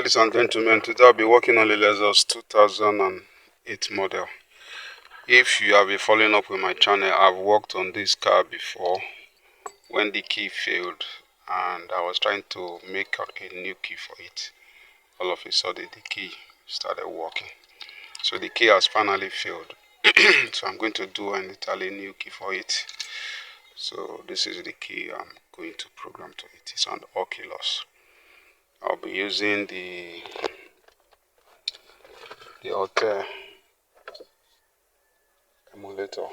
Ladies and gentlemen, today I'll be working on the Lexus 2008 model. If you have been following up with my channel, I've worked on this car before when the key failed and I was trying to make a new key for it. All of a sudden the key started working. So the key has finally failed. So I'm going to do an entirely new key for it. So this is the key I'm going to program to it. It's an Oculus. I'll be using the Autel emulator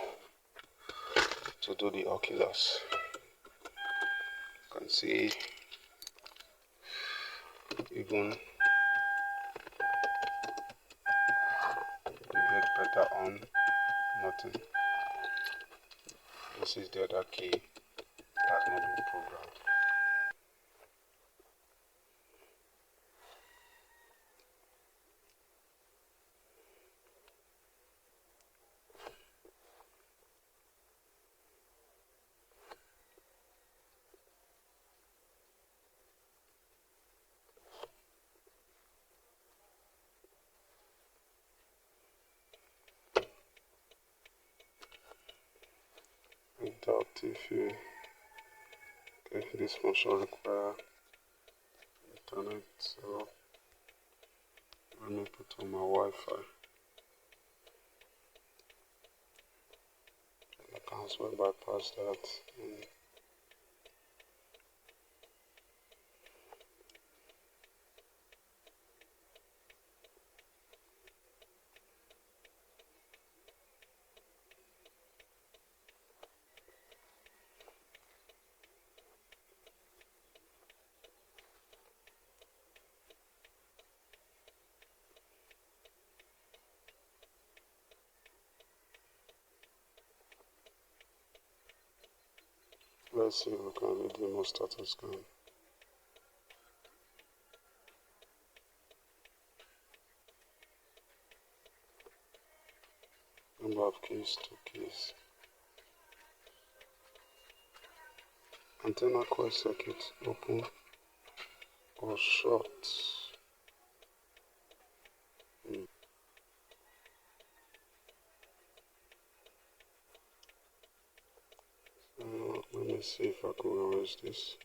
to do the Oculus. You can see even the get better on nothing. This is the other key that has not been programmed. I doubt if you this one shall require internet, so let me put on my Wi-Fi. I can as well bypass that. Let's see if we can read the remote status scan. Number of keys, 2 keys. Antenna coil circuit open or short. Let me see if I can erase this.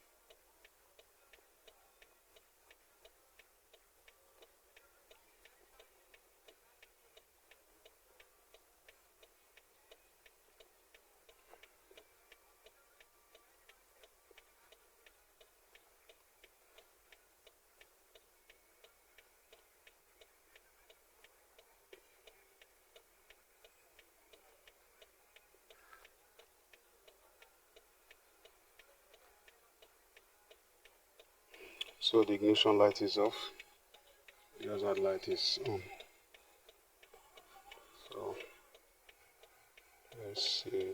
So the ignition light is off, the hazard light is on. So let's see,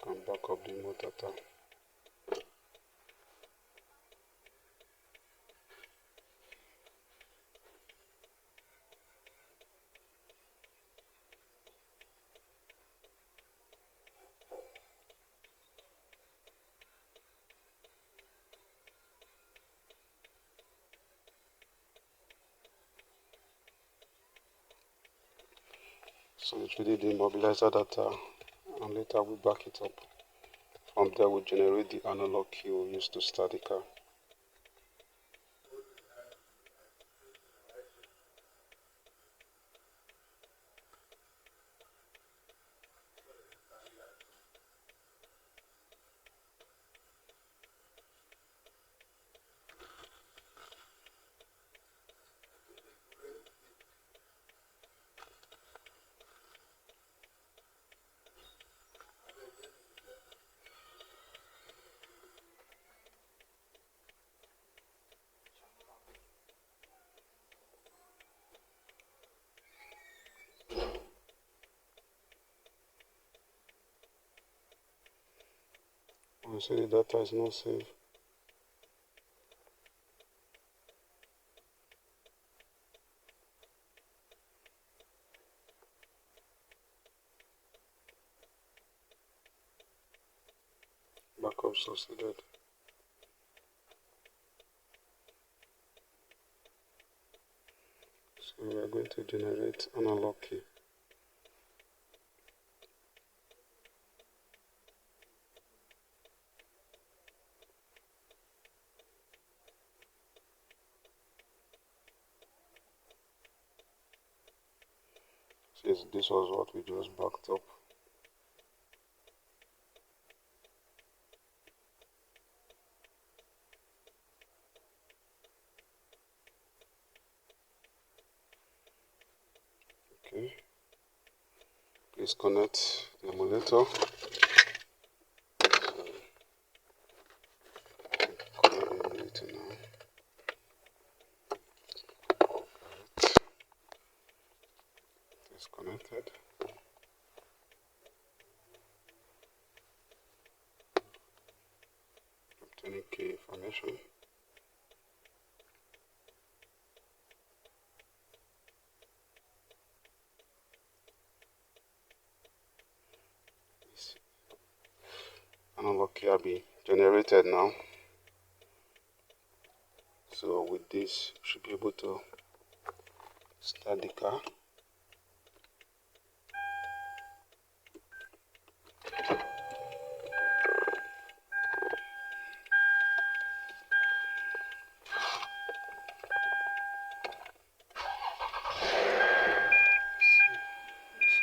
I can back up the motor tab. So it's really the immobilizer data, and later we back it up. From there we generate the analog key we use to start the car. You see the data is not saved. Backup succeeded. are going to generate an unlock key. Since this was what we just backed up. Okay, please connect the emulator. Connect the emulator now. It's connected. Obtaining key information. Unlock key will be generated now. So with this, we should be able to start the car.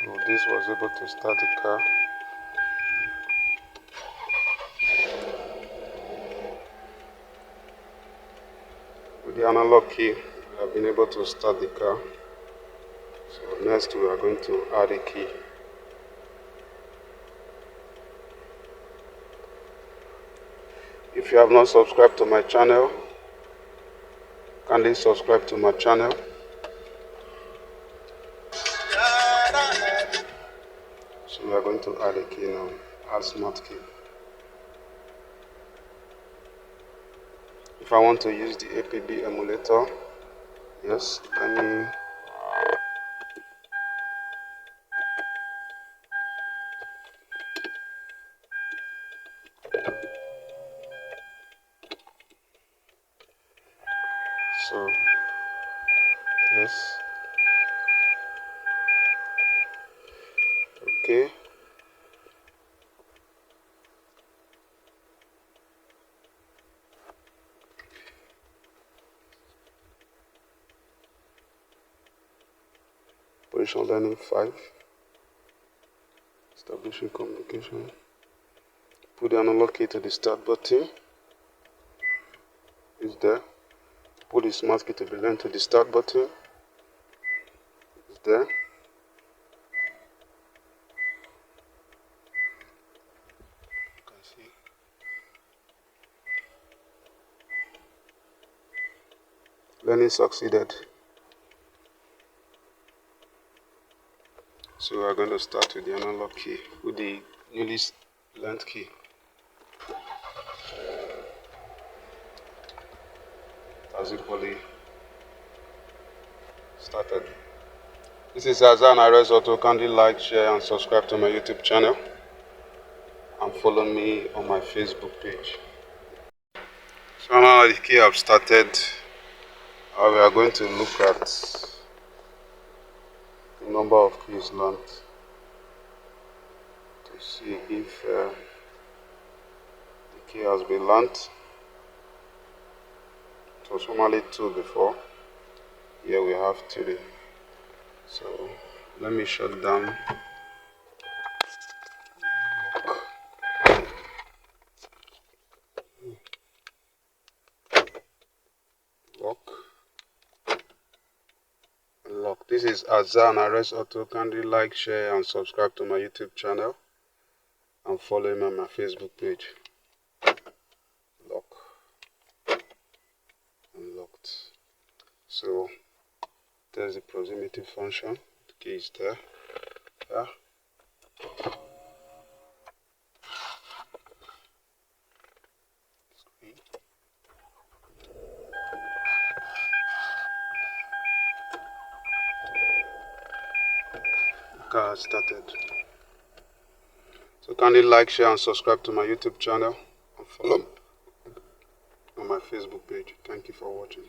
So this was able to start the car. With the analog key, we have been able to start the car. So next we are going to add a key. If you have not subscribed to my channel, kindly subscribe to my channel. So we are going to add a key now, add smart key. If I want to use the APB emulator, yes, let me so yes, okay. Position learning 5. Establishing communication. Put the analog key to the start button. It's there. Put the smart key to be linked to the start button. It's there. You can see. Learning succeeded. So we are going to start with the analog key, with the newly learned key. As equally started. This is Azan Ares Auto. Kindly like, share, and subscribe to my YouTube channel, and follow me on my Facebook page. So now the key have started. We are going to look at the number of keys learned to see if the key has been learned. It was formerly 2 before. Here we have 3. So let me shut down. Lock. This is Azan Ares Auto. Kindly like, share, and subscribe to my YouTube channel, and follow me on my Facebook page. Lock. Unlocked. So there's the proximity function. The key is there. Yeah. Screen. The car has started. So kindly like, share, and subscribe to my YouTube channel, and follow me on my Facebook page. Thank you for watching.